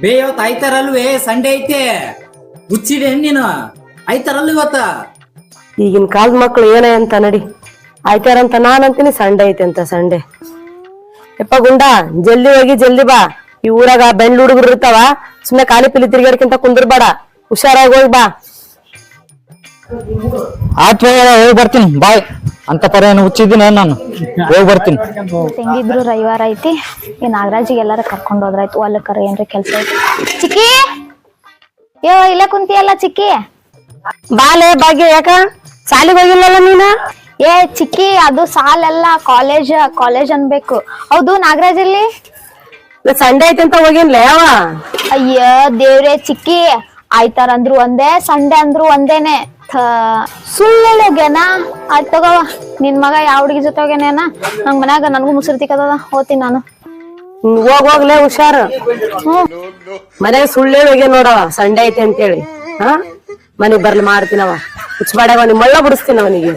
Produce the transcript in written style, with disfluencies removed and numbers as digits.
ಬೇ ಇವತ್ತು ಆಯ್ತಾರಲ್ವೇ ಸಂಡೇ ಐತೆ ಹುಚ್ಚಿದೆ ನೀನು ಆಯ್ತಾರಲ್ವ ಇವತ್ತ ಈಗಿನ ಕಾಲದ ಮಕ್ಳು ಏನ ಅಂತ ನಡಿ ಆಯ್ತಾರಂತ ನಾನ್ ಅಂತೀನಿ ಸಂಡೆ ಐತೆ ಅಂತ ಸಂಡೆ ಯಪ್ಪ ಗುಂಡ ಜಲ್ದಿ ಹೋಗಿ ಜಲ್ದಿ ಬಾ ಈ ಊರಾಗ ಬೆಂಡ್ ಹುಡುಗರು ಇರ್ತಾವ ಸುಮ್ನೆ ಖಾಲಿ ಪಿಲಿ ತಿರ್ಗಾಡ್ಕಿಂತ ಕುಂದ್ರಬೇಡ ಹುಷಾರಾಗಿ ಹೋಗಿ ಬಾ ಹೋಗಿ ಬರ್ತೀನಿ ಬಾಯ್ ಅಂತ ಪರ ಏನು ಹುಚ್ಚಿದ್ದೀನಿ ನಾನು ಹೋಗಿ ಬರ್ತೀನಿ ಹೆಂಗಿದ್ರು ರವಿವಾರ ಐತಿ ಈ ನಾಗರಾಜಿಗೆ ಎಲ್ಲಾರ ಕರ್ಕೊಂಡ್ ಹೋದ್ರಾಯ್ತು ಹೊಲಕ್ಕರ ಏನ್ರಿ ಕೆಲ್ಸ ಐತಿ ಚಿಕ್ಕಿ ಇಲ್ಲ ಕುಂತಿಯಲ್ಲ ಚಿಕ್ಕಿ ಬಾಲೆ ಭಾಗ್ಯ ಯಾಕ ಶಾಲಿಗೆ ಹೋಗಿಲ್ಲಲ್ಲ ನೀನ ಚಿಕ್ಕಿ ಅದು ಸಾಲೆಲ್ಲ ಕಾಲೇಜ್ ಅನ್ಬೇಕು ಹೌದು ನಾಗರಾಜ್ ಇಲ್ಲಿ ಸಂಡೆ ಐತೆ ಅಂತ ಹೋಗಿನ್ಲ ಯಾವ ಅಯ್ಯ ದೇವ್ರೆ ಚಿಕ್ಕಿ ಆಯ್ತಾರ ಅಂದ್ರು ಒಂದೇ ಸಂಡೆ ಅಂದ್ರು ಒಂದೇನೆ ಸುಳ್ಳು ಹೋಗ್ಯಾನ ಆಯ್ತು ತಗೋವ ನಿನ್ ಮಗ ಯಾವ ಹುಡುಗಿ ಜೊತೆ ಹೋಗ್ಯಾನೇನ ನಂಗ್ ಮನ್ಯಾಗ ನನ್ಗೂ ಮುಸುರು ತಿಕ್ಕದ ಹೋಗ್ತೀನಿ ನಾನು ಹೋಗ್ಲೇ ಹುಷಾರು ಮನೆಗೆ ಸುಳ್ಳೇ ಹೋಗಿ ನೋಡವ ಸಂಡೆ ಐತೆ ಅಂತೇಳಿ ಹಾ ಮನೆಗ್ ಬರ್ಲಿ ಮಾಡ್ತೀನವ ಹುಚ್ಚ ಬಾಡ್ಯಾಗ ಅವನಿಗೆ ಮಳ್ಳ ಬಿಡಿಸ್ತೀನಿ ಅವನಿಗೆ